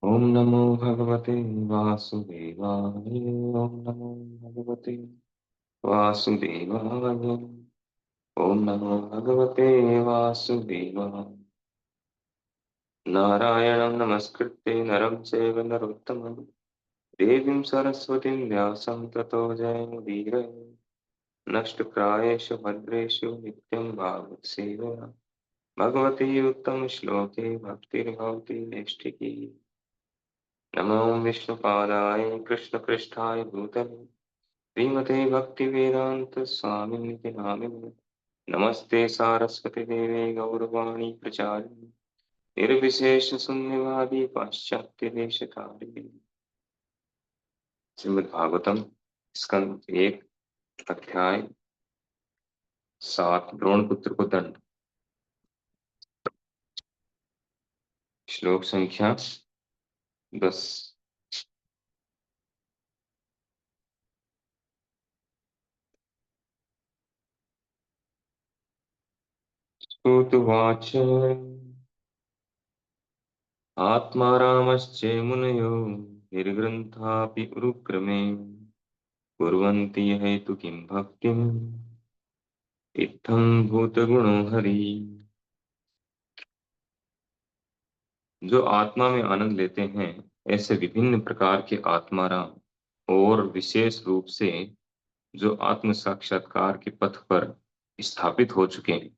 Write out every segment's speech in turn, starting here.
ओम नमो भगवते वासुदेवाय। ओम नमो भगवते वासुदेवाय। ओम नमो भगवते वासुदेवाय। नारायणं नमस्कृत्य नरं चैव नरोत्तमं देवीं सरस्वतीं व्यासं ततो जयमुदीरये। नष्टप्रायेषु भद्रेषु नित्यं भागवत सेवया भगवती उत्तम श्लोके भक्तिर्भवति नैष्ठिकी। नमो विष्णुपादाय कृष्णपृष्ठाय भूतले श्रीमते भक्तिवेदांत स्वामिनिति नामिने। नमस्ते सारस्वती देवे गौरवाणी प्रचारिणे निर्विशेष शून्यवादी पाश्चात्य देशकारिणे। श्रीमद् भागवतम स्कंद एक अध्याय 7 द्रोणपुत्र को दंड। श्लोक संख्या 10। श्रुतुवाच आत्मा रामश्चे मुनयो निर्ग्रन्थापि उरुक्रमे कुर्वन्ति हेतु किं भक्तिम् इत्थं भूतगुणो हरि। जो आत्मा में आनंद लेते हैं ऐसे विभिन्न प्रकार के आत्माराम और विशेष रूप से जो आत्म साक्षात्कार के पथ पर स्थापित हो चुके हैं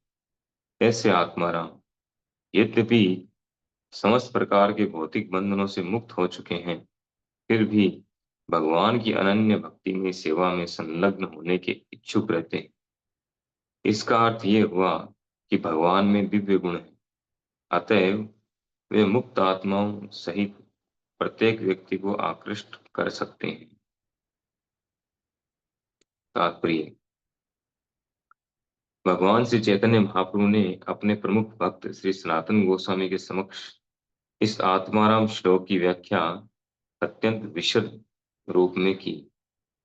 ऐसे आत्माराम यद्यपि समस्त प्रकार के भौतिक बंधनों से मुक्त हो चुके हैं फिर भी भगवान की अनन्य भक्ति में सेवा में संलग्न होने के इच्छुक रहते हैं। इसका अर्थ ये हुआ कि भगवान में दिव्य गुण है, अतएव वे मुक्त आत्माओं सहित प्रत्येक व्यक्ति को आकृष्ट कर सकते हैं। तात्पर्य। भगवान श्री चैतन्य महाप्रभु ने अपने प्रमुख भक्त श्री सनातन गोस्वामी के समक्ष इस आत्माराम श्लोक की व्याख्या अत्यंत विशद रूप में की।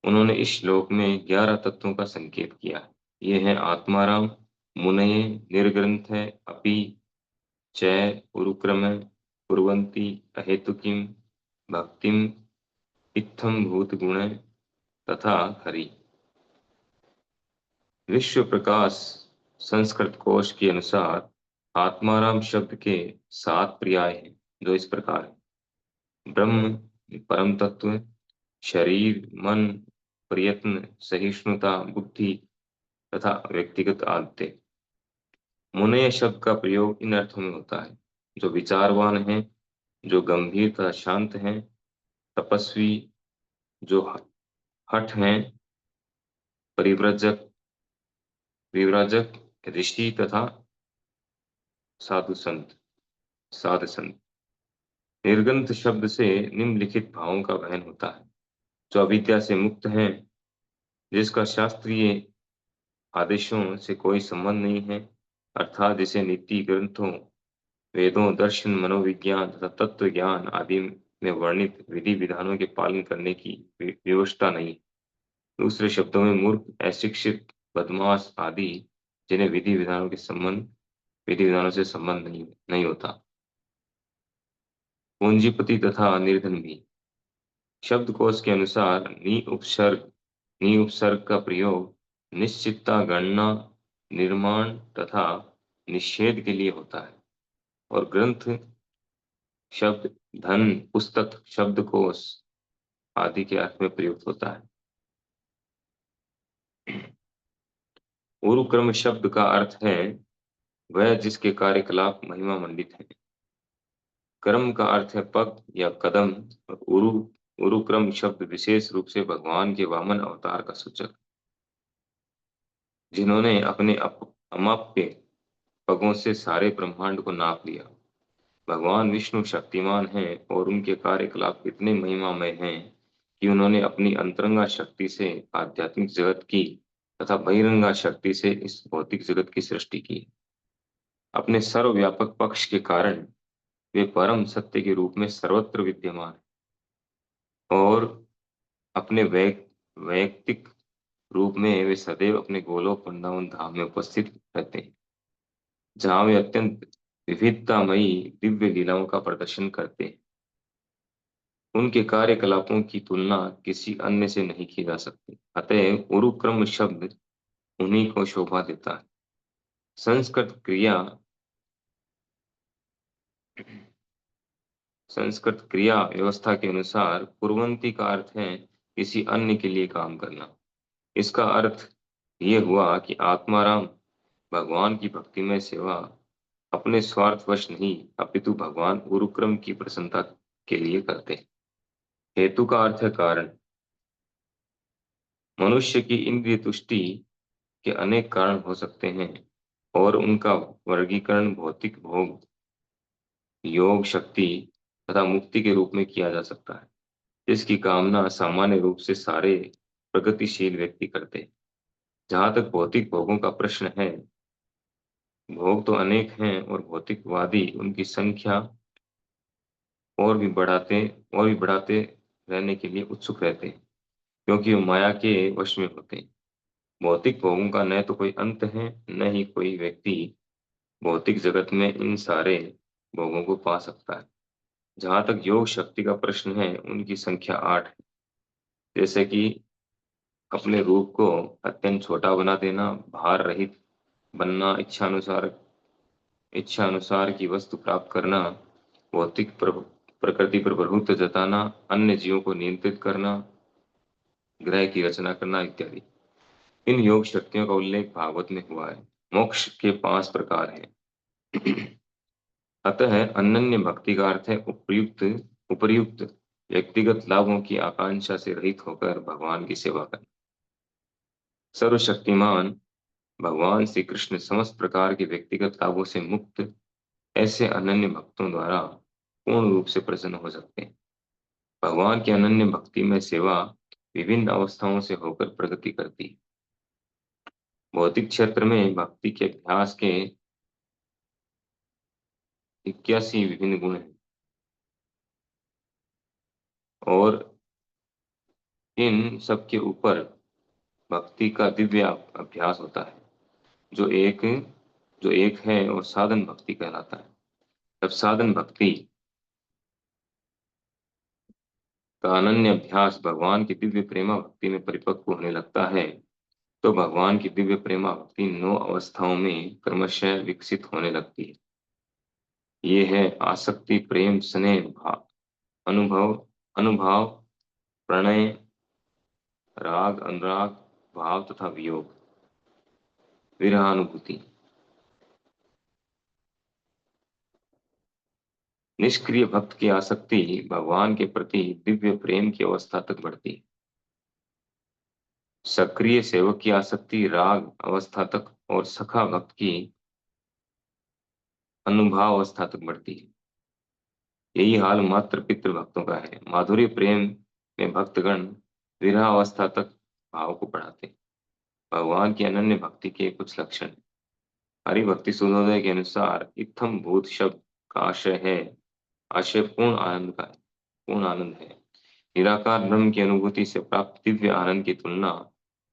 उन्होंने इस श्लोक में 11 तत्वों का संकेत किया। ये है आत्माराम मुनये निर्ग्रंथ अपि चै उरुक्रम कुर्वन्ति अहेतुकीं भक्तिम इत्थम भूत गुण तथा हरि। विश्व प्रकाश संस्कृत कोश के अनुसार आत्माराम शब्द के 7 पर्याय हैं जो इस प्रकार है। ब्रह्म परम तत्व, शरीर मन प्रयत्न सहिष्णुता बुद्धि तथा व्यक्तिगत आदतें। मुनय शब्द का प्रयोग इन अर्थों में होता है जो विचारवान हैं, जो गंभीर तथा शांत हैं, तपस्वी, जो हठ हैं, परिव्रजक विव्रजक, ऋषि तथा साधु संत साध संत। निर्गंथ शब्द से निम्नलिखित भावों का वहन होता है। जो अविद्या से मुक्त हैं, जिसका शास्त्रीय आदेशों से कोई संबंध नहीं है, अर्थात जिसे नीति ग्रंथों वेदों दर्शन मनोविज्ञान तथा तत्व ज्ञान आदि में वर्णित विधि विधानों के पालन करने की व्यवस्था नहीं। दूसरे शब्दों में मूर्ख, अशिक्षित, बदमाश आदि जिन्हें विधि विधानों से संबंध नहीं होता। पूंजीपति तथा निर्धन भी। शब्दकोश के अनुसार नी उपसर्ग का प्रयोग निश्चितता गणना निर्माण तथा निषेध के लिए होता है और ग्रंथ शब्द धन पुस्तक शब्दकोश आदि के अर्थ में प्रयुक्त होता है। उरुक्रम शब्द का अर्थ है वह जिसके कार्यकलाप महिमा मंडित है। कर्म का अर्थ है पग या कदम और उरुक्रम शब्द विशेष रूप से भगवान के वामन अवतार का सूचक, जिन्होंने अपने अमाप्य पगों से सारे ब्रह्मांड को नाप लिया। भगवान विष्णु शक्तिमान हैं और उनके कार्यकलाप इतने महिमामय हैं कि उन्होंने अपनी अंतरंगा शक्ति से आध्यात्मिक जगत की तथा बहिरंगा शक्ति से इस भौतिक जगत की सृष्टि की। अपने सर्वव्यापक पक्ष के कारण वे परम सत्य के रूप में सर्वत्र विद्यमान हैं और अपने वैयक्तिक रूप में वे सदैव अपने गोलोक वृंदावन धाम में उपस्थित रहते हैं, जहाँ वे अत्यंत विविधतामयी दिव्य लीलाओं का प्रदर्शन करते हैं। उनके कार्यकलापों की तुलना किसी अन्य से नहीं की जा सकती। अतः उरुक्रम शब्द उन्हीं को शोभा देता है। संस्कृत क्रिया संस्कृत क्रिया व्यवस्था के अनुसार कुर्वन्ति का अर्थ है किसी अन्य के लिए काम करना। इसका अर्थ ये हुआ कि आत्माराम भगवान की भक्तिमय सेवा अपने स्वार्थवश नहीं अपितु भगवान गुरुक्रम की प्रसन्नता के लिए करते हैं। हेतु का अर्थ है कारण। मनुष्य की इंद्रिय तुष्टि के अनेक कारण हो सकते हैं और उनका वर्गीकरण भौतिक भोग, योग शक्ति तथा मुक्ति के रूप में किया जा सकता है। इसकी कामना सामान्य रूप से सारे प्रगतिशील व्यक्ति करते हैं। जहां तक भौतिक भोगों का प्रश्न है, भोग तो अनेक हैं और भौतिकवादी उनकी संख्या और भी बढ़ाते और भी बढ़ाते रहने के लिए उत्सुक रहते हैं, क्योंकि वो माया के वश में होते हैं। भौतिक भोगों का न तो कोई अंत है, न ही कोई व्यक्ति भौतिक जगत में इन सारे भोगों को पा सकता है। जहां तक योग शक्ति का प्रश्न है, उनकी संख्या 8 है। जैसे कि अपने रूप को अत्यंत छोटा बना देना, भार रहित बनना, इच्छा अनुसार की वस्तु प्राप्त करना, प्रकृति पर प्रभुत्व जताना, अन्य जीवों को नियंत्रित करना, ग्रह की रचना करना इत्यादि। इन योग शक्तियों का उल्लेख भागवत में हुआ है। मोक्ष के 5 प्रकार हैं। अतः अनन्य भक्ति का अर्थ है उपयुक्त उपर्युक्त व्यक्तिगत लाभों की आकांक्षा से रहित होकर भगवान की सेवा करना। सर्वशक्तिमान भगवान श्री कृष्ण समस्त प्रकार के व्यक्तिगत लाभों से मुक्त ऐसे अनन्य भक्तों द्वारा पूर्ण रूप से प्रसन्न हो सकते हैं। भगवान की अनन्य भक्ति में सेवा विभिन्न अवस्थाओं से होकर प्रगति करती है। भौतिक क्षेत्र में भक्ति के अभ्यास के 81 विभिन्न गुण हैं और इन सबके ऊपर भक्ति का दिव्य अभ्यास होता है, जो एक जो एक है और साधन भक्ति कहलाता है। जब साधन भक्ति का अनन्य अभ्यास भगवान की दिव्य प्रेमा भक्ति में परिपक्व होने लगता है, तो भगवान की दिव्य प्रेमा भक्ति 9 अवस्थाओं में क्रमशः विकसित होने लगती है। ये है आसक्ति, प्रेम, स्नेह, अनुभव अनुभाव, प्रणय, राग, अनुराग, भाव तथा वियोग, विरहानुभूति। निष्क्रिय भक्त की आसक्ति भगवान के प्रति दिव्य प्रेम की अवस्था तक बढ़ती है। सक्रिय सेवक की आसक्ति राग अवस्था तक और सखा भक्त की अनुभाव अवस्था तक बढ़ती है। यही हाल मात्र पितृ भक्तों का है। माधुर्य प्रेम में भक्तगण विरह अवस्था तक भाव को बढ़ाते हैं। भगवान की अनन्य भक्ति के कुछ लक्षण। हरि भक्ति सूर्योदय के अनुसार इत्थम भूत शब्द का आशय है, आशय पूर्ण आनंद का है, पूर्ण आनंद है। निराकार ब्रह्म की अनुभूति से प्राप्त दिव्य आनंद की तुलना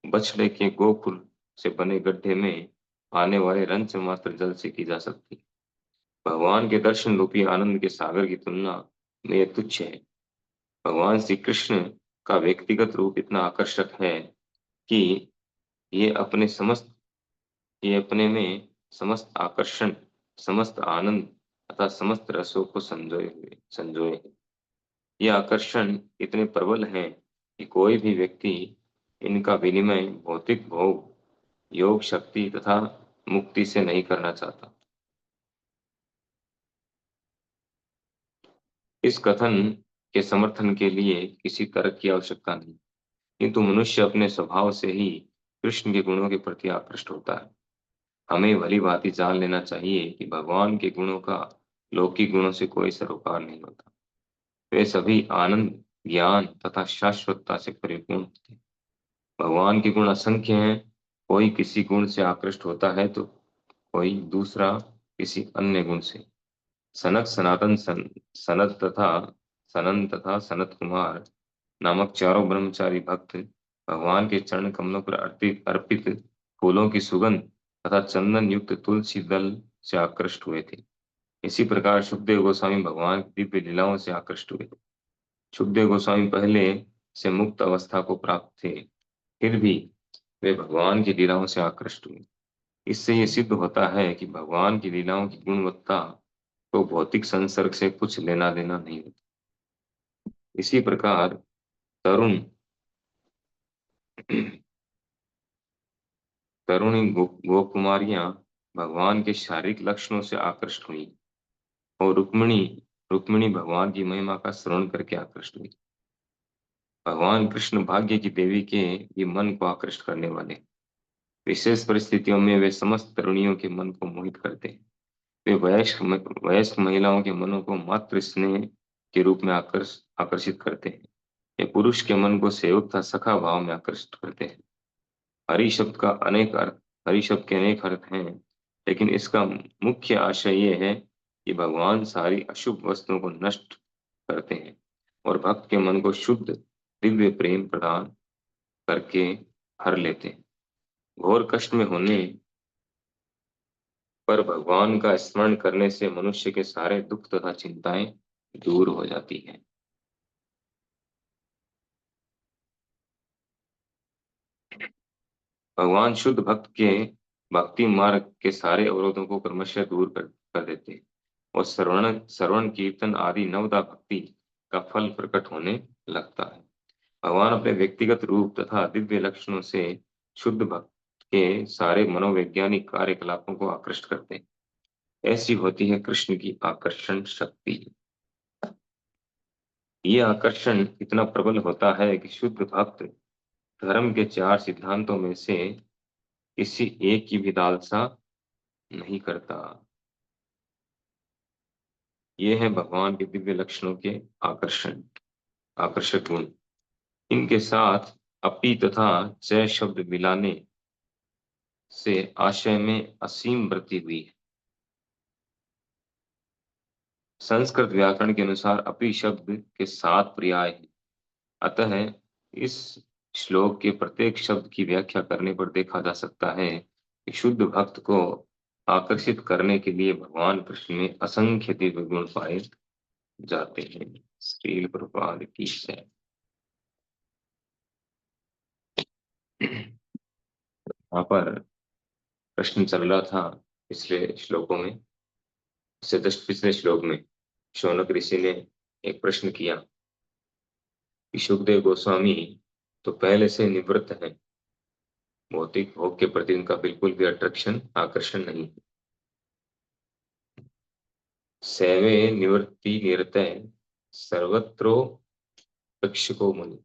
बछड़े के गोकुल से बने गड्ढे में आने वाले रंच मात्र जल से की जा सकती है। भगवान के दर्शन रूपी आनंद के सागर की तुलना में यह तुच्छ है। भगवान श्री कृष्ण का व्यक्तिगत रूप इतना आकर्षक है कि ये अपने समस्त ये अपने में समस्त आकर्षण, समस्त आनंद तथा समस्त रसों को संजोए है। ये आकर्षण इतने प्रबल हैं कि कोई भी व्यक्ति इनका विनिमय भौतिक भोग, योग शक्ति तथा मुक्ति से नहीं करना चाहता। इस कथन के समर्थन के लिए किसी तर्क की आवश्यकता नहीं, किंतु मनुष्य अपने स्वभाव से ही कृष्ण के गुणों के प्रति आकृष्ट होता है। हमें भली भांति जान लेना चाहिए कि भगवान के गुणों का लौकिक गुणों से कोई सरोकार नहीं होता। वे सभी आनंद, ज्ञान तथा शाश्वतता से परिपूर्ण होते हैं। भगवान के गुण असंख्य हैं। कोई किसी गुण से आकृष्ट होता है तो कोई दूसरा किसी अन्य गुण से। सनक, सनत तथा तथा सनत कुमार नामक चारों ब्रह्मचारी भक्त भगवान के चरण कमलों पर अर्पित फूलों की सुगंध तथा चंदन युक्त तुलसी दल से आकृष्ट हुए थे। इसी प्रकार सुखदेव गोस्वामी भगवान की दिव्य लीलाओं से आकृष्ट हुए। सुखदेव गोस्वामी पहले से मुक्त अवस्था को प्राप्त थे, फिर भी वे भगवान की लीलाओं से आकृष्ट हुए। इससे ये सिद्ध होता है कि भगवान की लीलाओं की गुणवत्ता को भौतिक संसर्ग से कुछ लेना देना नहीं होता। इसी प्रकार तरुण तरुणी गोकुमारियां भगवान के शारीरिक लक्षणों से आकृष्ट हुई, और रुक्मिणी रुक्मिणी भगवान की महिमा का श्रवण करके आकृष्ट हुई। भगवान कृष्ण भाग्य की देवी के ये मन को आकृष्ट करने वाले, विशेष परिस्थितियों में वे समस्त तरुणियों के मन को मोहित करते हैं। वे वयस्क महिलाओं के मनों को मातृ स्नेह के रूप में आकर्षित करते हैं। ये पुरुष के मन को सेवक तथा सखा भाव में आकर्षित करते हैं। हरि शब्द का अनेक अर्थ हरि शब्द के अनेक अर्थ हैं, लेकिन इसका मुख्य आशय ये है कि भगवान सारी अशुभ वस्तुओं को नष्ट करते हैं और भक्त के मन को शुद्ध दिव्य प्रेम प्रदान करके हर लेते हैं। घोर कष्ट में होने पर भगवान का स्मरण करने से मनुष्य के सारे दुख तथा चिंताएं दूर हो जाती हैं। भगवान शुद्ध भक्त के भक्ति मार्ग के सारे अवरोधों को क्रमशः दूर कर देते हैं, और श्रवण श्रवण कीर्तन आदि नवदा भक्ति का फल प्रकट होने लगता है। भगवान अपने व्यक्तिगत रूप तथा दिव्य लक्षणों से शुद्ध भक्त के सारे मनोवैज्ञानिक कार्यकलापों को आकृष्ट करते हैं। ऐसी होती है कृष्ण की आकर्षण शक्ति। ये आकर्षण इतना प्रबल होता है कि शुद्ध भक्त धर्म के चार सिद्धांतों में से किसी एक की भी लालसा नहीं करता। ये है भगवान के दिव्य लक्षणों के आकर्षक गुण। इनके साथ अपि तथा च शब्द मिलाने से आशय में असीम वृद्धि हुई है। संस्कृत व्याकरण के अनुसार अपि शब्द के 7 पर्याय हैं। अतः इस श्लोक के प्रत्येक शब्द की व्याख्या करने पर देखा जा सकता है कि शुद्ध भक्त को आकर्षित करने के लिए भगवान कृष्ण में असंख्य दिव्य गुण पाए जाते हैं। श्रील प्रभुपाद की जय। यहाँ पर प्रश्न चल रहा था पिछले श्लोकों में, इससे जस्ट पिछले श्लोक में शौनक ऋषि ने एक प्रश्न किया कि सुखदेव गोस्वामी तो पहले से निवृत्त हैं, भौतिक भोग के प्रति उनका बिल्कुल भी आकर्षण नहीं है। सैवे निवृत्ति निरतय सर्वत्रो को मुनि,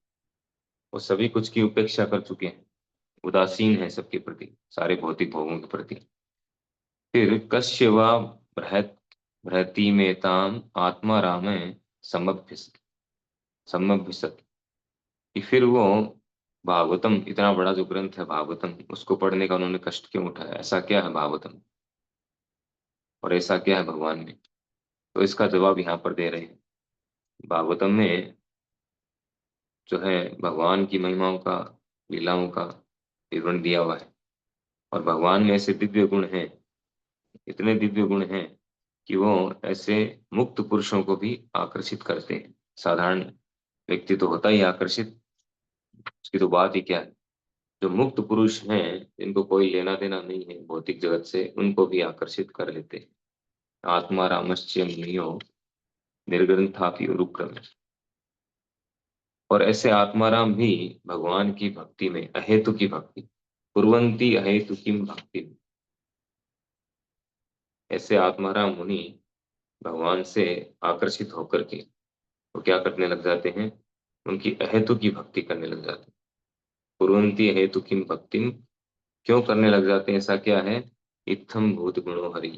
वो सभी कुछ की उपेक्षा कर चुके हैं, उदासीन है सबके प्रति, सारे भौतिक भोगों के प्रति। फिर कश्य वा बृहत बृहति में ताम आत्मा राम समभ्यसत समभ्यसत, कि फिर वो भागवतम, इतना बड़ा जो ग्रंथ है भागवतम, उसको पढ़ने का उन्होंने कष्ट क्यों उठाया? ऐसा क्या है भागवतम और ऐसा क्या है भगवान में? तो इसका जवाब यहाँ पर दे रहे हैं। भागवतम में जो है भगवान की महिमाओं का, लीलाओं का विवरण दिया हुआ है, और भगवान में ऐसे दिव्य गुण हैं, इतने दिव्य गुण हैं कि वो ऐसे मुक्त पुरुषों को भी आकर्षित करते हैं। साधारण व्यक्ति तो होता ही आकर्षित, उसकी तो बात ही क्या है। जो मुक्त पुरुष हैं, जिनको कोई लेना देना नहीं है भौतिक जगत से, उनको भी आकर्षित कर लेते हैं। आत्मा रामश्च मुनियो निर्ग्रंथापि उरुक्रम। और ऐसे आत्माराम भी भगवान की भक्ति में, अहेतु की भक्ति, कुर्वन्ति अहेतु किम भक्ति, ऐसे आत्माराम मुनि भगवान से आकर्षित होकर के वो क्या करने लग जाते हैं? उनकी अहेतु की भक्ति करने लग जाते हैं। कुर्वन्ति अहेतु किम भक्तिम, क्यों करने लग जाते हैं? ऐसा क्या है? इत्थम भूत गुणो हरि,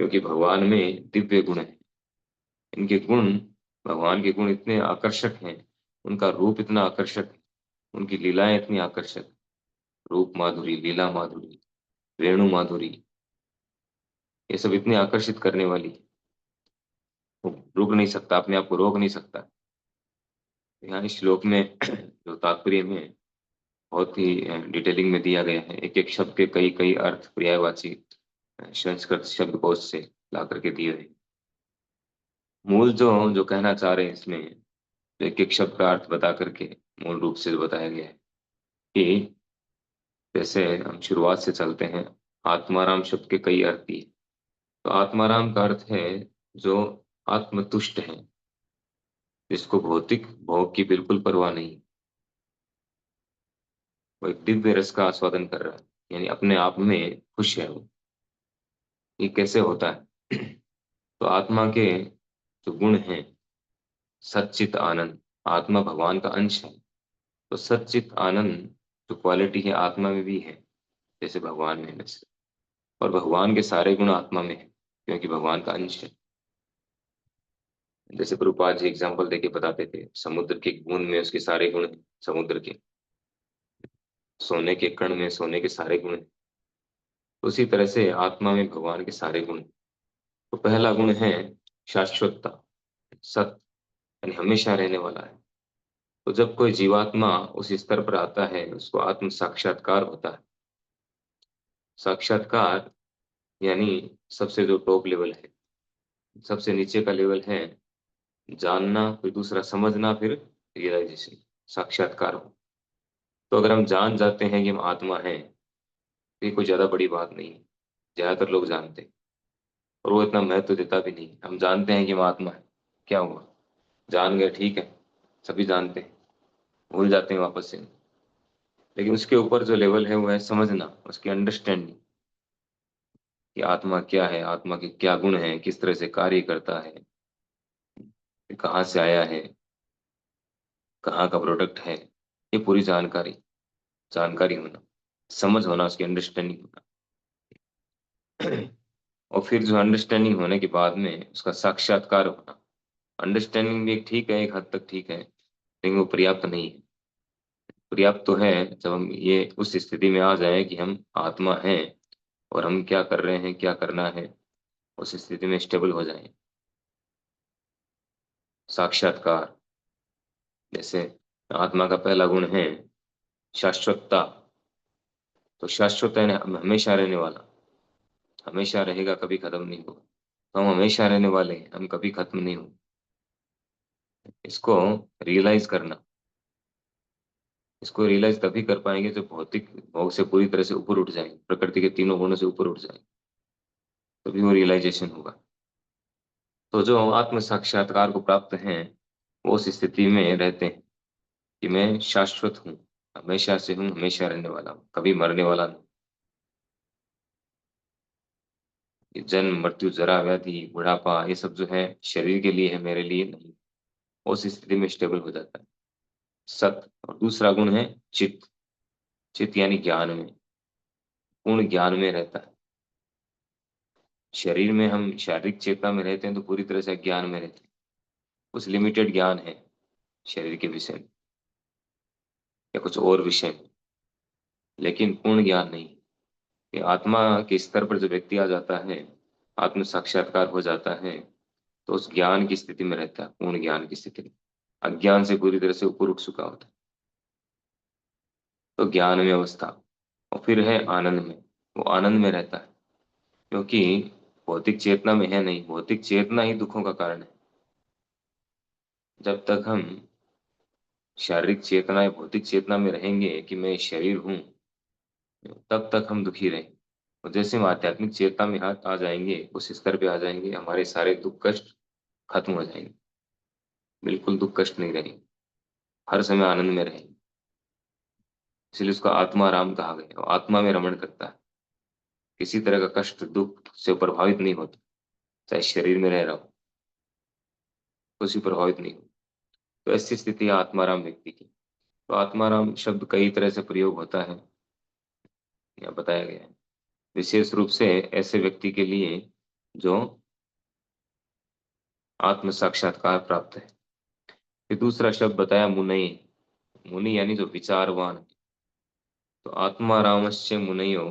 क्योंकि भगवान में दिव्य गुण है। इनके गुण, भगवान के गुण इतने आकर्षक हैं, उनका रूप इतना आकर्षक है, उनकी लीलाएं इतनी आकर्षक, रूप माधुरी, लीला माधुरी, वेणु माधुरी, ये सब इतनी आकर्षित करने वाली है, वो रुक नहीं सकता, अपने आप को रोक नहीं सकता। यहाँ इस श्लोक में जो तात्पर्य में बहुत ही डिटेलिंग में दिया गया है, एक एक शब्द के कई कई अर्थ पर्यायवाची संस्कृत शब्दकोश से ला करके दिए हैं। मूल जो जो कहना चाह रहे हैं इसमें, एक एक शब्द का अर्थ बता करके मूल रूप से बताया गया है कि जैसे हम शुरुआत से चलते हैं। आत्माराम शब्द के कई अर्थ भी हैं। तो आत्माराम का अर्थ है जो आत्मतुष्ट है, जिसको भौतिक भोग की बिल्कुल परवाह नहीं। वो एक दिव्य रस का आस्वादन कर रहा है, यानी अपने आप में खुश है वो। ये कैसे होता है? तो आत्मा के जो गुण हैं, सच्चित आनंद, आत्मा भगवान का अंश है। तो सच्चित आनंद जो क्वालिटी है आत्मा में भी है, जैसे भगवान में वैसे। और भगवान के सारे गुण आत्मा में है, क्योंकि भगवान का अंश है। जैसे प्रभुपाद जी एग्जाम्पल देके बताते थे, समुद्र के बूंद में उसके सारे गुण हैं, समुद्र के। सोने के कण में सोने के सारे गुण हैं। उसी तरह से आत्मा में भगवान के सारे गुण हैं। तो पहला गुण है शाश्वतता, सत, यानी हमेशा रहने वाला है। तो जब कोई जीवात्मा उस स्तर पर आता है, उसको आत्म साक्षात्कार होता है। साक्षात्कार यानी सबसे जो टॉप लेवल है, सबसे नीचे का लेवल है जानना, फिर दूसरा समझना, फिर रियलाइजेशन, साक्षात्कार हो। तो अगर हम जान जाते हैं कि हम आत्मा हैं, तो ये कोई ज्यादा बड़ी बात नहीं है। ज्यादातर लोग जानते हैं और वो इतना महत्व देता भी नहीं। हम जानते हैं कि हम आत्मा है, क्या हुआ, जान गए, ठीक है, सभी जानते हैं, भूल जाते हैं वापस से। लेकिन उसके ऊपर जो लेवल है वो है समझना, उसकी अंडरस्टैंडिंग कि आत्मा क्या है, आत्मा के क्या गुण हैं, किस तरह से कार्य करता है, कहाँ से आया है, कहाँ का प्रोडक्ट है। ये पूरी जानकारी, जानकारी होना, समझ होना, उसकी अंडरस्टैंडिंग होना। और फिर जो अंडरस्टैंडिंग होने के बाद में उसका साक्षात्कार होना। अंडरस्टैंडिंग भी एक ठीक है, एक हद तक ठीक है, लेकिन वो पर्याप्त नहीं है। पर्याप्त तो है जब हम ये उस स्थिति में आ जाए कि हम आत्मा हैं और हम क्या कर रहे हैं, क्या करना है, उस स्थिति में स्टेबल हो जाए। साक्षात्कार, जैसे आत्मा का पहला गुण है शाश्वतता। तो शाश्वत है हमेशा रहने वाला, हमेशा रहेगा, कभी खत्म नहीं होगा। तो हम हमेशा रहने वाले हैं, हम कभी खत्म नहीं होंगे। इसको रियलाइज करना, इसको रियलाइज तभी कर पाएंगे जब भौतिक भोग से पूरी तरह से ऊपर उठ जाएंगे, प्रकृति के तीनों गुणों से ऊपर उठ जाएंगे, तभी वो रियलाइजेशन होगा। तो जो आत्म साक्षात्कार को प्राप्त हैं, वो उस स्थिति में रहते हैं कि मैं शाश्वत हूँ, हमेशा से हूँ, हमेशा रहने वाला हूँ, कभी मरने वाला नहीं। ये जन्म मृत्यु जरा व्याधि बुढ़ापा ये सब जो है शरीर के लिए है, मेरे लिए नहीं। उस स्थिति में स्टेबल हो जाता है। सत, और दूसरा गुण है चित्त। चित्त यानी ज्ञान में, पूर्ण ज्ञान में रहता है। शरीर में हम शारीरिक चेतना में रहते हैं तो पूरी तरह से ज्ञान में रहते हैं, कुछ लिमिटेड ज्ञान है शरीर के विषय में या कुछ और विषय में, लेकिन पूर्ण ज्ञान नहीं। ये आत्मा के स्तर पर जो व्यक्ति आ जाता है, आत्म साक्षात्कार हो जाता है, तो उस ज्ञान की स्थिति में रहता है, पूर्ण ज्ञान की स्थिति में। अज्ञान से पूरी तरह से ऊपर उठ चुका होता है। तो ज्ञान में अवस्था, और फिर है आनंद में। वो आनंद में रहता है, क्योंकि भौतिक चेतना में है नहीं। भौतिक चेतना ही दुखों का कारण है। जब तक हम शारीरिक चेतना या भौतिक चेतना में रहेंगे कि मैं शरीर हूँ, तब तक हम दुखी रहेंगे। और जैसे हम आध्यात्मिक चेतना में हाथ आ जाएंगे, उस स्तर पे आ जाएंगे, हमारे सारे दुख कष्ट खत्म हो जाएंगे। बिल्कुल दुख कष्ट नहीं रहेंगे, हर समय आनंद में रहेंगे। इसलिए उसको आत्मा राम कहा गया। वो आत्मा में रमण करता है, किसी तरह का कष्ट दुख से प्रभावित नहीं होता। चाहे शरीर में रह रहा हो, उसी प्रभावित नहीं हो। तो ऐसी स्थिति है आत्माराम व्यक्ति की। तो आत्माराम शब्द कई तरह से प्रयोग होता है, या बताया गया है, विशेष रूप से ऐसे व्यक्ति के लिए जो आत्म साक्षात्कार प्राप्त है। फिर दूसरा शब्द बताया मुनई। मुनि यानी जो विचारवान। तो आत्मारामस्य मुनयो,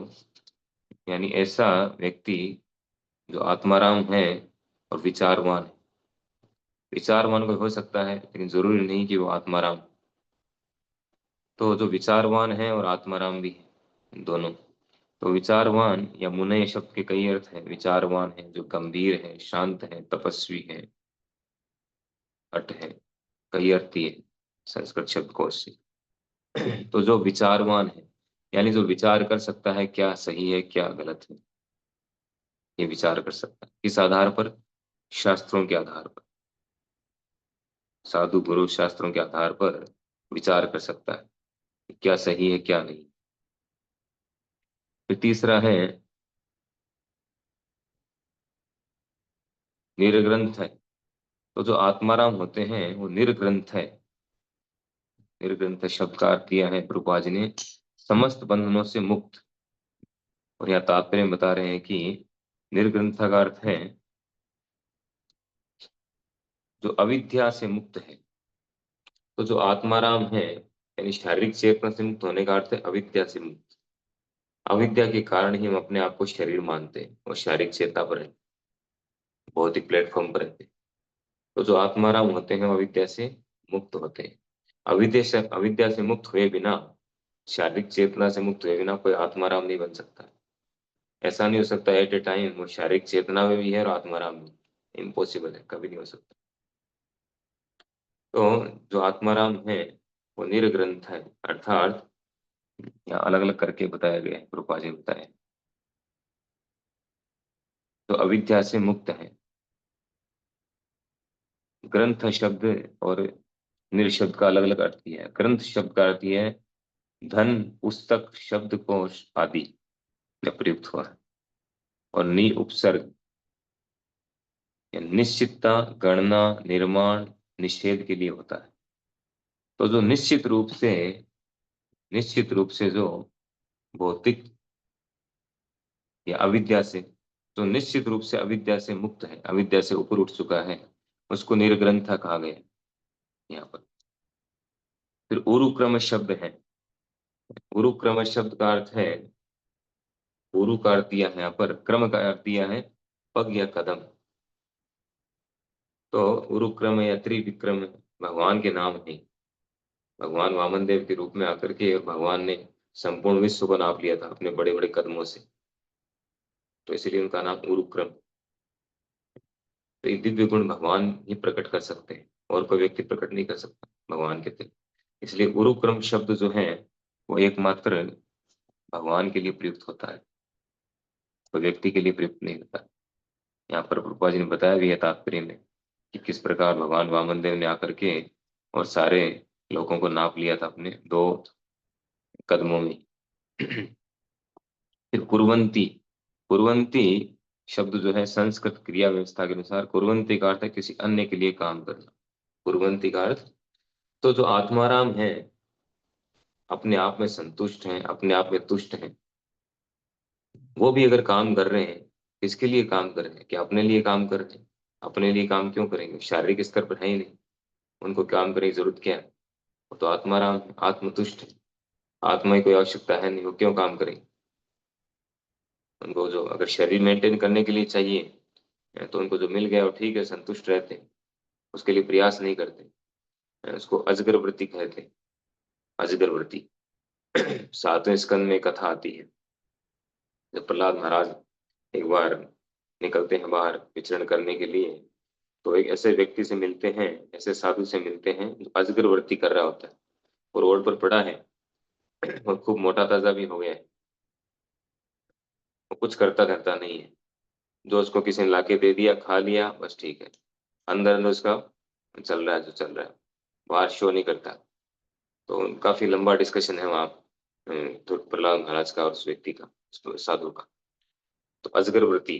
यानी ऐसा व्यक्ति जो आत्माराम है और विचारवान है। विचारवान कोई हो सकता है, लेकिन जरूरी नहीं कि वो आत्माराम। तो जो विचारवान है और आत्माराम भी है, दोनों। तो विचारवान या मुनय शब्द के कई अर्थ हैं। विचारवान है जो गंभीर है, शांत है, तपस्वी है, हट है। कई अर्थ है संस्कृत शब्दकोश से। तो जो विचारवान है, यानी जो विचार कर सकता है क्या सही है क्या गलत है, ये विचार कर सकता है। किस आधार पर? शास्त्रों के आधार पर। साधु गुरु शास्त्रों के आधार पर विचार कर सकता है कि क्या सही है क्या नहीं। फिर तीसरा है निर्ग्रंथ है। तो जो आत्माराम होते हैं वो निर्ग्रंथ है। निर्ग्रंथ शब्द का अर्थ किया है प्रभुपाद जी ने समस्त बंधनों से मुक्त। और यहाँ तात्पर्य में बता रहे हैं कि निर्ग्रंथ का अर्थ है जो अविद्या से मुक्त है। तो जो आत्माराम है यानी शारीरिक चेतना से मुक्त होने का अर्थ है अविद्या से मुक्त। अविद्या के कारण ही हम अपने आप को शरीर मानते हैं और शारीरिक चेतना पर है, भौतिक प्लेटफॉर्म पर रहते हैं। तो जो आत्माराम होते हैं वो अविद्या से मुक्त होते हैं। अविद्या से मुक्त हुए बिना, शारीरिक चेतना से मुक्त हुए बिना कोई आत्माराम नहीं बन सकता। ऐसा नहीं हो सकता एट ए टाइम वो शारीरिक चेतना में भी है और आत्माराम में। इम्पॉसिबल है, कभी नहीं हो सकता। तो जो आत्माराम है वो निर्ग्रंथ है, अर्थात यहाँ अलग अलग करके बताया गया है, रूपा जी ने बताया। तो अविद्या से मुक्त है। ग्रंथ शब्द और निरशब्द का अलग अलग अर्थ किया है। ग्रंथ शब्द का अर्थ यह है धन, पुस्तक, शब्दकोश आदि में प्रयुक्त हुआ है। और नि उपसर्ग या निश्चितता, गणना, निर्माण, निषेध के लिए होता है। तो जो निश्चित रूप से जो भौतिक या अविद्या से, जो निश्चित रूप से अविद्या से मुक्त है, अविद्या से ऊपर उठ चुका है, उसको निर्ग्रंथ कहा गया है यहाँ पर। फिर उरुक्रम शब्द है। उरुक्रम शब्द का अर्थ है, उरु का अर्थ दिया है यहाँ पर, क्रम का अर्थ दिया है पग या कदम। तो उरुक्रम या त्रिविक्रम भगवान के नाम है। भगवान वामन देव के रूप में आकर के भगवान ने संपूर्ण विश्व को नाप लिया था अपने बड़े बड़े कदमों से। तो इसलिए उनका नाम उरुक्रम। तो ये दिव्य गुण भगवान ही प्रकट कर सकते हैं और कोई व्यक्ति प्रकट नहीं कर सकता भगवान के थे। इसलिए उरुक्रम शब्द जो है वो एकमात्र भगवान के लिए प्रयुक्त होता है, कोई व्यक्ति के लिए प्रयुक्त नहीं होता। यहाँ पर प्रभुपा जी ने बताया भी है तात्पर्य में कि किस प्रकार भगवान वामन देव ने आकर के और सारे लोगों को नाप लिया था अपने दो कदमों में। फिर कुरवंती। कुरवंती शब्द जो है संस्कृत क्रिया व्यवस्था के अनुसार कुरवंती का अर्थ है किसी अन्य के लिए काम करना। कुरवंती का अर्थ, तो जो आत्माराम है अपने आप में संतुष्ट हैं, अपने आप में तुष्ट हैं, वो भी अगर काम कर रहे हैं, किसके लिए काम कर रहे हैं? क्या अपने लिए काम कर रहे हैं? अपने लिए काम क्यों करेंगे? शारीरिक स्तर पर है ही नहीं, उनको काम करने की जरूरत क्या है? वो तो आत्माराम है, आत्मतुष्ट है। आत्मा की कोई आवश्यकता है नहीं, वो क्यों काम करेंगे? उनको जो अगर शरीर मेंटेन करने के लिए चाहिए तो उनको जो मिल गया वो ठीक है, संतुष्ट रहते हैं, उसके लिए प्रयास नहीं करते। उसको अजगर वृत्ति कहते हैं। अजगर वृत्ति। सातवें स्कंद में कथा आती है जब प्रहलाद महाराज एक बार निकलते हैं बाहर विचरण करने के लिए, तो एक ऐसे व्यक्ति से मिलते हैं, ऐसे साधु से मिलते हैं जो अजगर वृत्ति कर रहा होता है। वो रोड पर पड़ा है और खूब मोटा ताजा भी हो गया है। वो कुछ करता धरता नहीं है, जो उसको किसी ने लाके दे दिया खा लिया बस ठीक है। अंदर अंदर उसका चल रहा है जो चल रहा है, बाहर शो नहीं करता। तो काफी लंबा डिस्कशन है वहाँ तो प्रहलाद महाराज का और उस व्यक्ति का, उस साधु का। तो अजगर वृत्ति।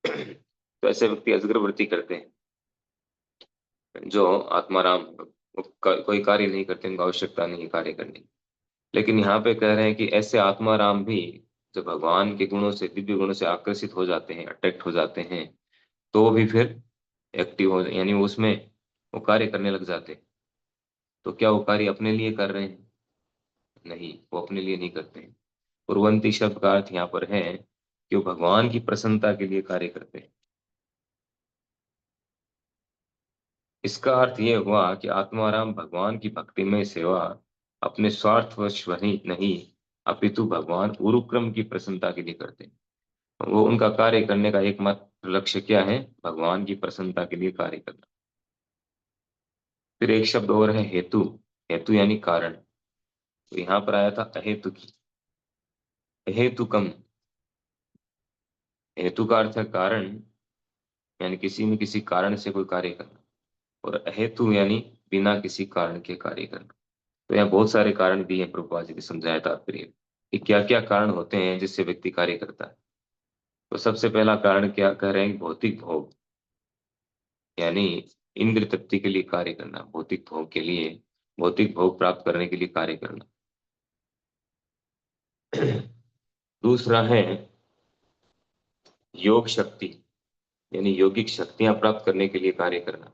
तो ऐसे व्यक्ति अजगर वृत्ति करते हैं जो आत्माराम, वो कोई कार्य नहीं करते, उनको आवश्यकता नहीं है कार्य करने की। लेकिन यहाँ पे कह रहे हैं कि ऐसे आत्माराम भी जब भगवान के गुणों से, दिव्य गुणों से आकर्षित हो जाते हैं, अट्रैक्ट हो जाते हैं, तो वो भी फिर एक्टिव हो, यानी वो उसमें वो कार्य करने लग जाते हैं। तो क्या वो कार्य अपने लिए कर रहे हैं? नहीं, वो अपने लिए नहीं करते हैं। उर्वंती शब्द का अर्थ यहाँ पर है कि वो भगवान की प्रसन्नता के लिए कार्य करते हैं। इसका अर्थ ये हुआ कि आत्माराम भगवान की भक्तिमय सेवा अपने स्वार्थवश वही नहीं, अपितु भगवान उरुक्रम की प्रसन्नता के लिए करते हैं। वो उनका कार्य करने का एकमात्र लक्ष्य क्या है? भगवान की प्रसन्नता के लिए कार्य करना। फिर एक शब्द और है हेतु। हेतु यानी कारण। तो यहाँ पर आया था अहेतु की, अहेतुकम। हेतु का अर्थ है कारण, यानी किसी न किसी कारण से कोई कार्य करना। और अहेतु यानी बिना किसी कारण के कार्य करना। तो यहाँ बहुत सारे कारण दिए हैं प्रभुपाद जी ने समझाया तात्पर्य कि क्या क्या कारण होते हैं जिससे व्यक्ति कार्य करता है। तो सबसे पहला कारण क्या कह रहे हैं, भौतिक भोग, यानी इंद्र तृप्ति के लिए कार्य करना, भौतिक भोग के लिए, भौतिक भोग प्राप्त करने के लिए कार्य करना। दूसरा है योग शक्ति, यानी यौगिक शक्तियां प्राप्त करने के लिए कार्य करना।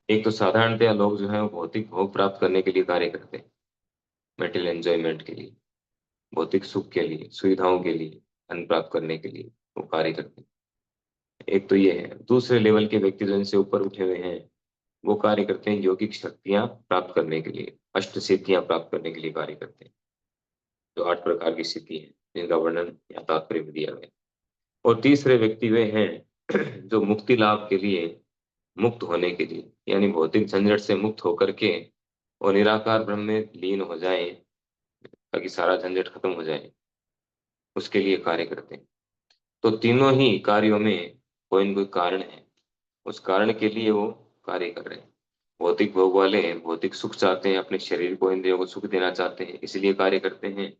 एक तो साधारणतया लोग जो है वो भौतिक भोग प्राप्त करने के लिए कार्य करते हैं, मेटेरियल एंजॉयमेंट के लिए, भौतिक सुख के लिए, सुविधाओं के लिए, धन प्राप्त करने के लिए वो कार्य करते हैं। एक तो ये है। दूसरे लेवल के व्यक्ति जो इनसे ऊपर उठे हुए हैं वो कार्य करते हैं यौगिक शक्तियां प्राप्त करने के लिए, अष्ट सिद्धियां प्राप्त करने के लिए कार्य करते हैं। जो 8 प्रकार की सिद्धि है जिनका वर्णन या तात्पर्य में दिया गया। और तीसरे व्यक्ति वे हैं जो मुक्ति लाभ के लिए, मुक्त होने के लिए, यानी भौतिक झंझट से मुक्त होकर के और निराकार ब्रह्म में लीन हो जाए, ताकि सारा झंझट खत्म हो जाए, उसके लिए कार्य करते हैं। तो तीनों ही कार्यों में कोई न कोई कारण है, उस कारण के लिए वो कार्य कर रहे हैं। भौतिक भोग वाले हैं, भौतिक सुख चाहते हैं, अपने शरीर को, इंद्रियों को सुख देना चाहते हैं, इसलिए कार्य करते हैं।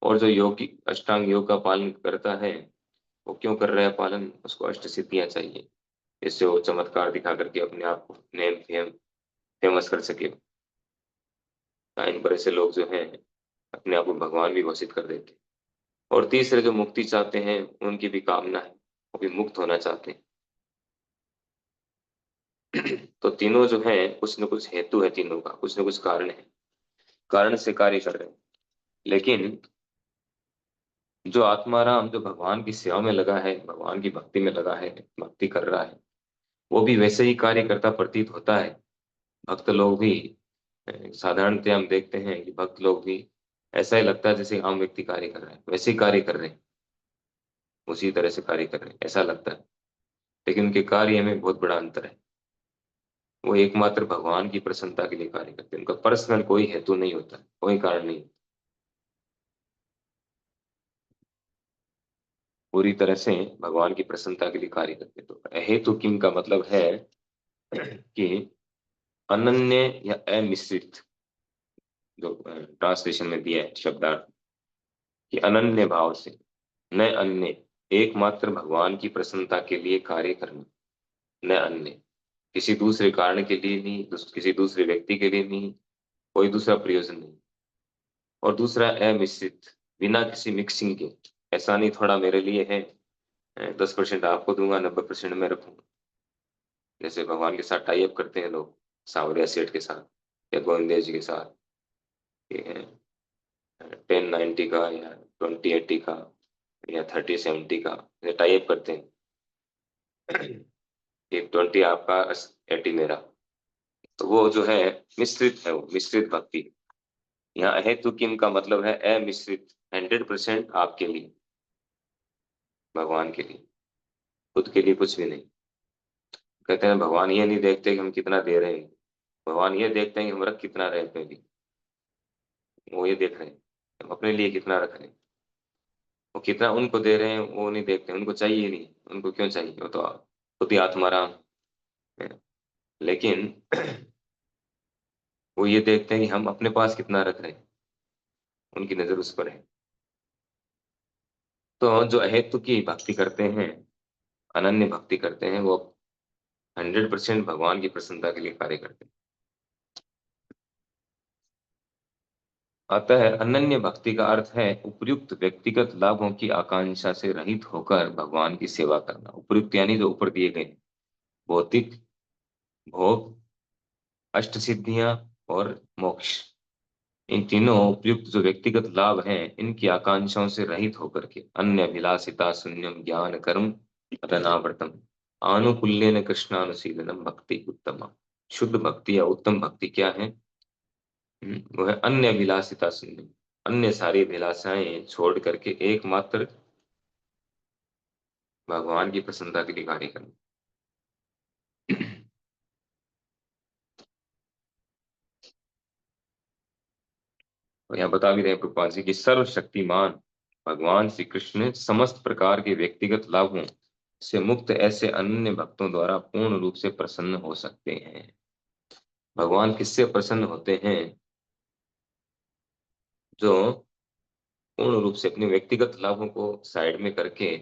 और जो योगी अष्टांग योग का पालन करता है, वो क्यों कर रहा है पालन, उसको अष्ट सिद्धियां चाहिए, इससे वो चमत्कार दिखा करके अपने आप को नेम फेमस कर सके। इन पर ऐसे लोग जो हैं अपने आप को भगवान भी घोषित कर देते हैं। और तीसरे जो मुक्ति चाहते हैं, उनकी भी कामना है, वो भी मुक्त होना चाहते हैं। तो तीनों जो है कुछ न कुछ हेतु है, तीनों का कुछ न कुछ कारण है, कारण से कार्य कर रहे हैं। लेकिन जो आत्माराम जो भगवान की सेवा में लगा है, भगवान की भक्ति में लगा है, भक्ति कर रहा है, वो भी वैसे ही कार्य करता प्रतीत होता है। भक्त लोग भी साधारणतः हम देखते हैं कि भक्त लोग भी ऐसा ही लगता है जैसे आम व्यक्ति कार्य कर रहे हैं, वैसे ही कार्य कर रहे हैं, उसी तरह से कार्य कर रहे हैं ऐसा लगता है। लेकिन उनके कार्य में बहुत बड़ा अंतर है। वो एकमात्र भगवान की प्रसन्नता के लिए कार्य करते हैं, उनका पर्सनल कोई हेतु नहीं होता, कोई कारण नहीं। पूरी तरह से भगवान की प्रसन्नता के लिए कार्य करते हैं। तो अहेतु किम का मतलब है कि अनन्य या अमिश्रित, जो ट्रांसलेशन में दिया है शब्दार्थ, कि अनन्य भाव से, न अन्य, एकमात्र भगवान की प्रसन्नता के लिए कार्य करना, न अन्य, किसी दूसरे कारण के लिए नहीं, किसी दूसरे व्यक्ति के लिए नहीं, कोई दूसरा प्रयोजन नहीं। और दूसरा अमिश्रित, बिना किसी मिक्सिंग के, ऐसा नहीं थोड़ा मेरे लिए है, 10% आपको दूंगा, 90% मैं रखूंगा। जैसे भगवान के साथ टाई अप करते हैं लोग, सावरिया सेठ के साथ या गोविंद जी के साथ, ये है 10-90 का या 20-80 का या 30-70 का टाई अप करते हैं। कि 20 आपका, 80 मेरा। तो वो जो है मिश्रित है, वो मिश्रित भक्ति। यहाँ अहेतु किम का मतलब है अमिश्रित, 100% आपके लिए, भगवान के लिए, खुद के लिए कुछ भी नहीं। कहते हैं भगवान ये नहीं देखते कि हम कितना दे रहे हैं, भगवान ये देखते हैं कि हम रख कितना रहे अपने लिए। वो ये देख रहे हैं हम अपने लिए कितना रख रहे हैं, वो कितना उनको दे रहे हैं वो नहीं देखते, उनको चाहिए ही नहीं, उनको क्यों चाहिए, वो तो खुद ही आत्माराम है। लेकिन वो ये देखते हैं कि हम अपने पास कितना रख रहे हैं, उनकी नजर उस पर है। तो जो अहेतु की भक्ति करते हैं, अनन्य भक्ति करते हैं, वो 100% भगवान की प्रसन्नता के लिए कार्य करते हैं। अतः अनन्य भक्ति का अर्थ है उपयुक्त व्यक्तिगत लाभों की आकांक्षा से रहित होकर भगवान की सेवा करना। उपयुक्त यानी जो ऊपर दिए गए, भौतिक भोग, अष्ट सिद्धियां और मोक्ष, इन तीनों उपयुक्त जो व्यक्तिगत लाभ हैं, इनकी आकांक्षाओं से रहित होकर के अन्य अभिलाषिता शून्यम ज्ञान कर्म रनावर्तम आनुकूल्यन कृष्णानुशीलनम भक्ति उत्तम। शुद्ध भक्ति या उत्तम भक्ति क्या है? वो है अन्य अभिलाषिता शून्य, अन्य सारी अभिलाषाएं छोड़ करके एकमात्र भगवान की प्रसन्नता के लिए कार्य करना। और यहाँ बता भी रहे हैं प्रभुपाद जी कि सर्वशक्तिमान भगवान श्री कृष्ण ने समस्त प्रकार के व्यक्तिगत लाभों से मुक्त ऐसे अनन्य भक्तों द्वारा पूर्ण रूप से प्रसन्न हो सकते हैं। भगवान किससे प्रसन्न होते हैं? जो पूर्ण रूप से अपने व्यक्तिगत लाभों को साइड में करके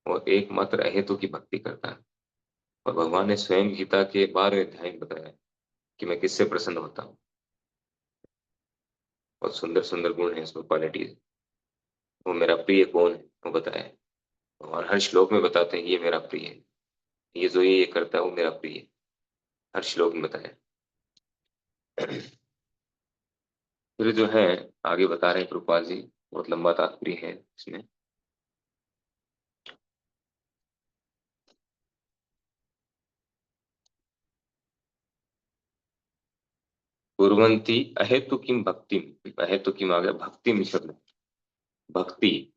और एकमात्र अहेतु की भक्ति करता है। और भगवान ने स्वयं गीता के 12वें अध्याय में बताया कि मैं किससे प्रसन्न होता हूँ। और सुंदर सुंदर गुण है इसमें, क्वालिटीज। वो मेरा प्रिय कौन है वो बताया है। भगवान हर श्लोक में बताते हैं ये मेरा प्रिय है, ये जो ये करता है वो मेरा प्रिय है, हर श्लोक में बताया। फिर जो है आगे बता रहे हैं प्रभुपाद जी, बहुत लंबा तात्पर्य है इसमें। कुर्वन्ति अहेतु किम भक्ति, अहेतु किम आ गया भक्ति शब्द, भक्ति,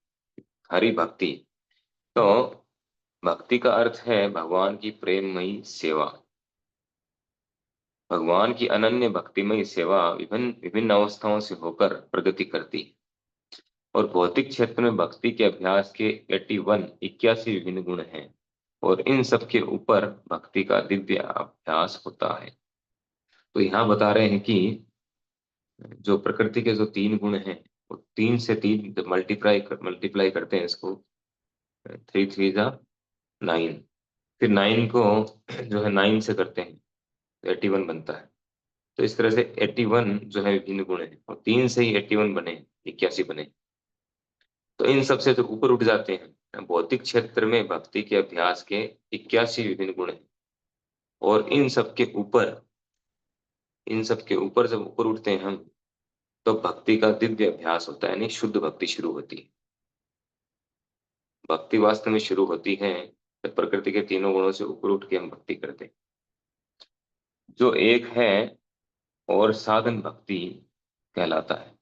हरि भक्ति। तो भक्ति का अर्थ है भगवान की प्रेममयी सेवा। भगवान की अनन्य भक्तिमय सेवा विभिन्न विभिन्न अवस्थाओं से होकर प्रगति करती है। और भौतिक क्षेत्र में भक्ति के अभ्यास के 81 विभिन्न गुण हैं। और इन सब के ऊपर भक्ति का दिव्य अभ्यास होता है। तो यहाँ बता रहे हैं कि जो प्रकृति के जो 3 गुण हैं, वो 3 से 3 मल्टीप्लाई करते हैं इसको, 3 3 जा 9, फिर 9 को जो है 9 से करते हैं तो 81 बनता है। तो इस तरह से 81 जो है विभिन्न गुण है, और 3 से ही 81 बने, 81 बने। तो इन सब से जो ऊपर उठ जाते हैं, भौतिक क्षेत्र में भक्ति के अभ्यास के 81 विभिन्न गुण हैं। और इन सब के ऊपर जब ऊपर उठते हैं हम, तो भक्ति का दिव्य अभ्यास होता है, यानी शुद्ध भक्ति शुरू होती है। भक्ति वास्तव में शुरू होती है जब प्रकृति के 3 गुणों से ऊपर उठ के हम भक्ति करते हैं, जो एक है और साधन भक्ति कहलाता है।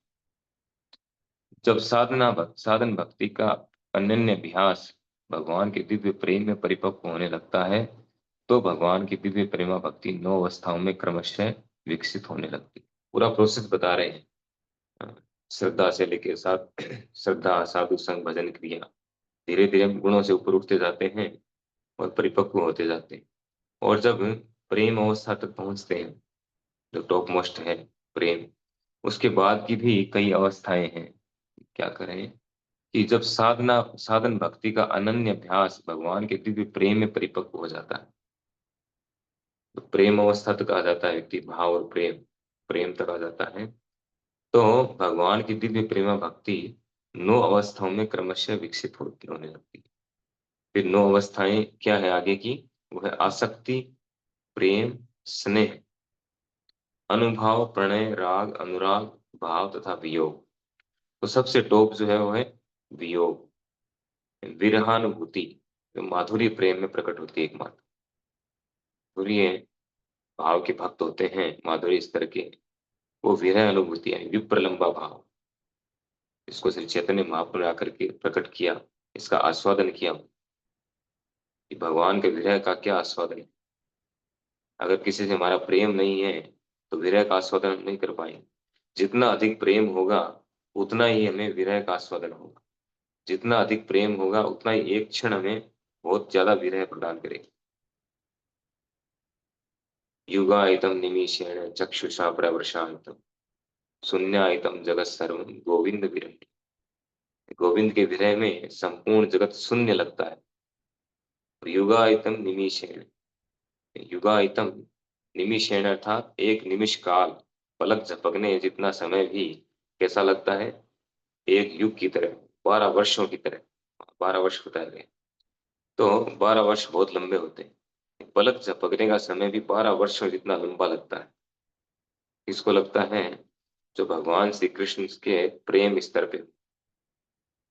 जब साधन भक्ति का अनन्य अभ्यास भगवान के दिव्य प्रेम में परिपक्व होने लगता है, तो भगवान की दिव्य प्रेमा भक्ति 9 अवस्थाओं में क्रमशः विकसित होने लगती है। पूरा प्रोसेस बता रहे हैं, श्रद्धा से लेके श्रद्धा, साधु संग, भजन, क्रिया, धीरे धीरे हम गुणों से ऊपर उठते जाते हैं और परिपक्व होते जाते हैं। और जब प्रेम अवस्था तक पहुंचते हैं, जो टॉप मोस्ट है प्रेम, उसके बाद की भी कई अवस्थाएं हैं। क्या करें कि जब साधन भक्ति का अनन्य अभ्यास भगवान के दिव्य प्रेम में परिपक्व हो जाता है, तो प्रेम अवस्था तक आ जाता है व्यक्ति, भाव और प्रेम, प्रेम तक आ जाता है, तो भगवान की दिव्य प्रेमा भक्ति 9 अवस्थाओं में क्रमशः विकसित होती होने लगती है। फिर 9 अवस्थाएं क्या है आगे की? वो है आसक्ति, प्रेम, स्नेह, अनुभाव, प्रणय, राग, अनुराग, भाव तथा वियोग। तो सबसे टॉप जो है वो है वियोग, विरहानुभूति, जो माधुरी प्रेम में प्रकट होती है एकमात्र। माधुर्य भाव के भक्त होते हैं, माधुरी स्तर के, वो विरह अनुभूति है, विप्रलंबा भाव। इसको श्री चैतन्य महाप्रभु ने आकर के प्रकट किया, इसका आस्वादन किया कि भगवान के विरह का क्या आस्वादन है। अगर किसी से हमारा प्रेम नहीं है तो विरह का आस्वादन हम नहीं कर पाएंगे। जितना अधिक प्रेम होगा उतना ही हमें विरह का आस्वादन होगा। जितना अधिक प्रेम होगा उतना ही एक क्षण हमें बहुत ज्यादा विरह प्रदान करेगा। युगायतम निमीषेण चक्षुषा प्रवृशांतम शून्यायतम जगत सर्वम गोविंद विरह। गोविंद के विरह में संपूर्ण जगत शून्य लगता है। और युगायतम निमीषेण, युगायतम निमिषेण अर्थात एक निमिष काल, पलक झपकने जितना समय भी कैसा लगता है? एक युग की तरह, 12 वर्षों की तरह। 12 वर्ष बताए गए। तो 12 वर्ष बहुत लंबे होते हैं। पलक झपकने का समय भी 12 वर्षों जितना लंबा लगता है। किसको लगता है? जो भगवान श्री कृष्ण के प्रेम स्तर पे,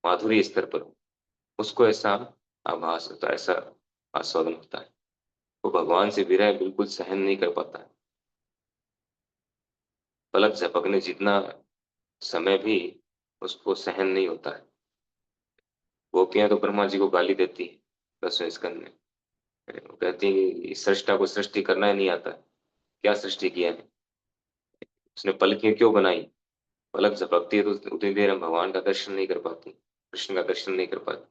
माधुरी स्तर पर हो, उसको ऐसा आभास होता है, ऐसा आस्वादन होता है। वो भगवान से विरह बिल्कुल सहन नहीं कर पाता है। पलक झपकने जितना समय भी उसको सहन नहीं होता है। गोपियां तो ब्रह्मा जी को गाली देती है 10वें स्कंद में। वो कहती है कि इस सृष्टा को सृष्टि करना ही नहीं आता है, क्या सृष्टि किया है, उसने पलकें क्यों बनाई, पलक झपकती है तो उतनी देर हम भगवान का दर्शन नहीं कर पाते, कृष्ण का दर्शन नहीं कर पाते।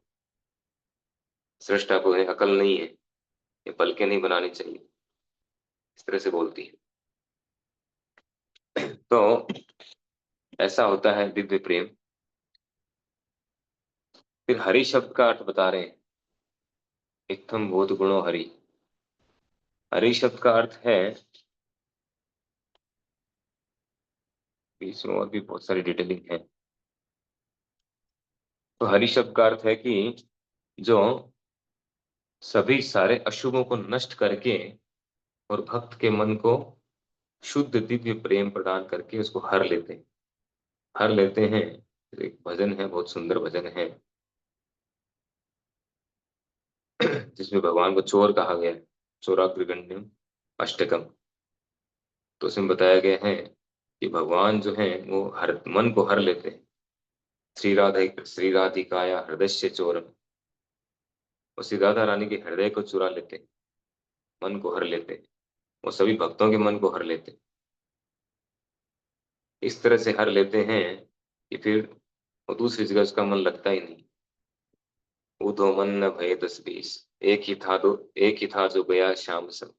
सृष्टा को है अकल नहीं है, ये पलकें नहीं बनानी चाहिए, इस तरह से बोलती है। तो ऐसा होता है दिव्य प्रेम। फिर हरि शब्द का अर्थ बता रहे हैं, इत्थम भूत गुणो हरि। हरि शब्द का अर्थ है, इसमें और भी बहुत सारी डिटेलिंग है। तो हरि शब्द का अर्थ है कि जो सभी सारे अशुभों को नष्ट करके और भक्त के मन को शुद्ध दिव्य प्रेम प्रदान करके उसको हर लेते हैं। हर लेते हैं। एक भजन है, बहुत सुंदर भजन है, जिसमें भगवान को चोर कहा गया है, चोराग्रगण्यम अष्टकम। तो उसमें बताया गया है कि भगवान जो है वो हर मन को हर लेते हैं। श्री राधिकाया हृदय से चोरम, वो श्री राधा रानी के हृदय को चुरा लेते हैं, मन को हर लेते हैं। वो सभी भक्तों के मन को हर लेते हैं। इस तरह से हर लेते हैं कि फिर वो दूसरी जगह उसका मन लगता ही नहीं। उधो मन न भय 10-20, एक ही था जो गया श्याम संग।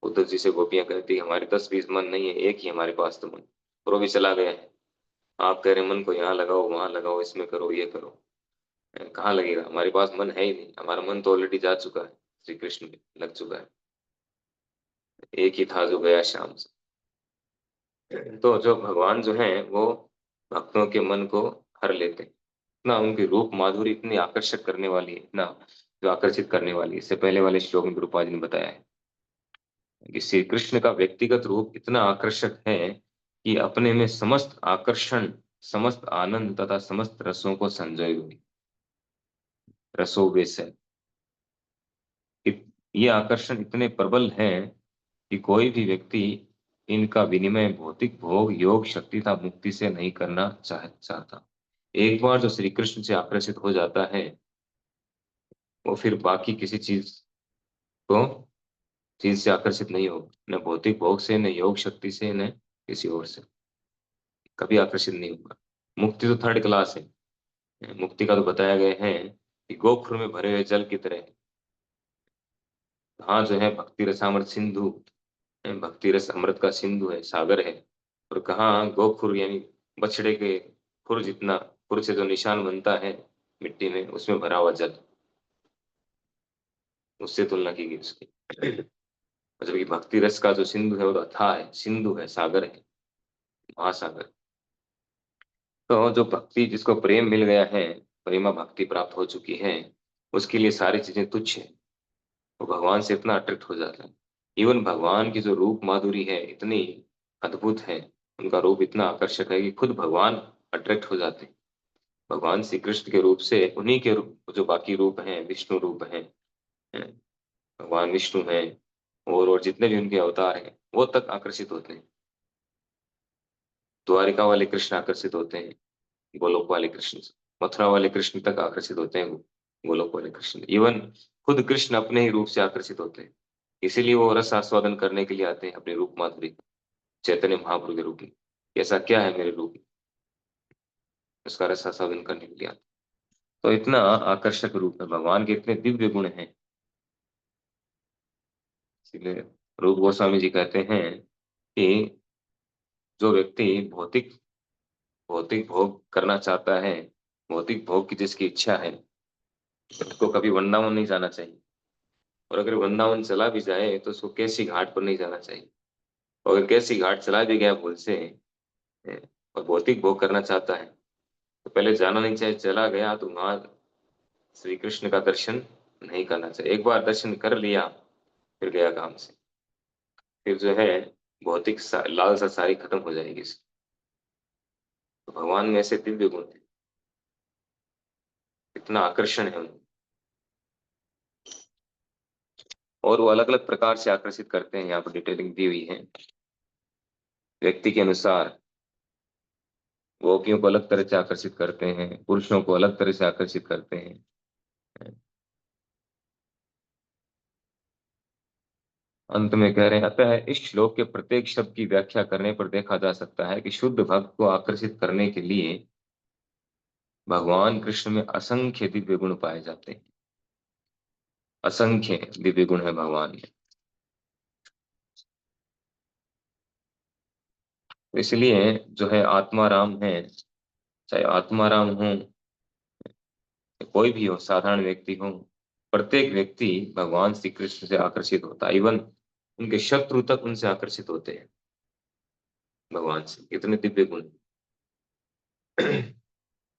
उद्धव जी से गोपियां कहती हमारे 10-20 मन नहीं है, एक ही हमारे पास तो मन, और वो भी चला गया है। आप कह रहे मन को यहाँ लगाओ वहां लगाओ, इसमें करो ये करो, कहाँ लगेगा, हमारे पास मन है ही नहीं, हमारा मन तो ऑलरेडी जा चुका है, श्री कृष्ण में लग चुका है। एक ही था जो गया श्याम संग। तो जो भगवान जो है वो भक्तों के मन को हर लेते हैं। इतना उनकी रूप माधुरी इतनी आकर्षक करने वाली है, इतना जो आकर्षित करने वाली है। इससे पहले वाले श्लोक में गुरुपाद जी ने बताया है कि श्री कृष्ण का व्यक्तिगत रूप इतना आकर्षक है कि अपने में समस्त आकर्षण, समस्त आनंद तथा समस्त रसों को संजोए हुए, रसों वे से ये आकर्षण इतने प्रबल हैं कि कोई भी व्यक्ति इनका विनिमय भौतिक भोग, योग, शक्ति तथा मुक्ति से नहीं करना चाहता। एक बार जो श्री कृष्ण से आकर्षित हो जाता है, वो फिर बाकी किसी को चीज से आकर्षित नहीं होगा, न भौतिक भोग से, न योग शक्ति से, न किसी और से कभी आकर्षित नहीं होगा। मुक्ति तो थर्ड क्लास है। मुक्ति का तो बताया गया है कि गोखुर में भरे हुए जल की तरह है। हाँ जो है भक्ति रसामृत सिंधु, भक्ति रस अमृत का सिंधु है, सागर है। और कहाँ गोखुर यानी बछड़े के खुर जितना, खुर से जो निशान बनता है मिट्टी में, उसमें भरा हुआ जल, उससे तुलना की गई उसकी। मतलब कि भक्ति रस का जो सिंधु है वो तो अथाह है, सिंधु है, सागर है, महासागर। तो जो भक्ति, जिसको प्रेम मिल गया है, प्रेमा भक्ति प्राप्त हो चुकी है, उसके लिए सारी चीजें तुच्छ है। वो भगवान से इतना अट्रैक्ट हो जाता है। इवन भगवान की जो रूप माधुरी है इतनी अद्भुत है, उनका रूप इतना आकर्षक है कि खुद भगवान अट्रैक्ट हो जाते हैं भगवान श्री कृष्ण के रूप से। उन्हीं के रूप, जो बाकी रूप हैं, विष्णु रूप हैं, भगवान विष्णु हैं, और जितने भी उनके अवतार हैं वो तक आकर्षित होते हैं। द्वारिका वाले कृष्ण आकर्षित होते हैं गोलोक वाले कृष्ण से, मथुरा वाले कृष्ण तक आकर्षित होते हैं गोलोक वाले कृष्ण। इवन खुद कृष्ण अपने ही रूप से आकर्षित होते हैं, इसीलिए वो रस आस्वादन करने के लिए आते हैं अपने रूप माधुरी, चैतन्य महाप्रभु के रूप में। ऐसा क्या है मेरे रूप में, उसका रस आस्वादन करने के लिए आते हैं। तो इतना आकर्षक रूप है भगवान के, इतने दिव्य गुण हैं। इसीलिए रूप गोस्वामी जी कहते हैं कि जो व्यक्ति भौतिक भौतिक भोग करना चाहता है, भौतिक भोग की जिसकी इच्छा है, उसको कभी वृंदावन नहीं जाना चाहिए। और अगर वृंदावन चला भी जाए तो उसको कैसी घाट पर नहीं जाना चाहिए। और अगर कैसी घाट चला भी गया भूल से, ए, और भौतिक भोग करना चाहता है, तो पहले जाना नहीं चाहिए। चला गया तो वहां श्री कृष्ण का दर्शन नहीं करना चाहिए। एक बार दर्शन कर लिया फिर गया काम से, फिर जो है भौतिक लालसा सारी खत्म हो जाएगी। तो भगवान में ऐसे दिव्य गुण है, इतना आकर्षण है उनमें। और वो अलग अलग प्रकार से आकर्षित करते हैं, यहाँ पर डिटेलिंग दी हुई है व्यक्ति के अनुसार। गोपियों को अलग तरह से आकर्षित करते हैं, पुरुषों को अलग तरह से आकर्षित करते हैं। अंत में कह रहे हैं, अतः इस श्लोक के प्रत्येक शब्द की व्याख्या करने पर देखा जा सकता है कि शुद्ध भक्त को आकर्षित करने के लिए भगवान कृष्ण में असंख्य दिव्य गुण पाए जाते हैं। असंख्य दिव्य गुण है भगवान में। इसलिए जो है आत्माराम है, चाहे आत्माराम हो, कोई भी हो, साधारण व्यक्ति हो, प्रत्येक व्यक्ति भगवान श्री कृष्ण से आकर्षित होता है। इवन उनके शत्रु तक उनसे आकर्षित होते हैं भगवान से, इतने दिव्य गुण।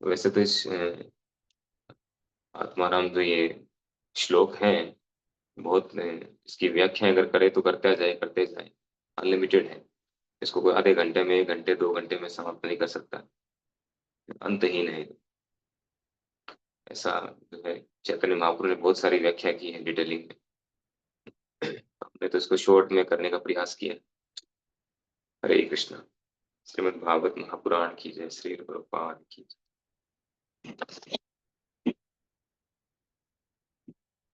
वैसे तो इस आत्माराम जो ये श्लोक है, बहुत इसकी व्याख्या अगर करे तो करते जाए, अनलिमिटेड है। इसको कोई आधे घंटे में, 1 घंटे 2 घंटे में समाप्त नहीं कर सकता, अंतहीन है। ऐसा जो है चैतन्य महाप्रभु ने बहुत सारी व्याख्या की है डिटेलिंग में। हमने तो इसको शॉर्ट में करने का प्रयास किया। हरे कृष्णा। श्रीमद् भागवत महापुराण की जय, श्री प्रभुपाद की जय।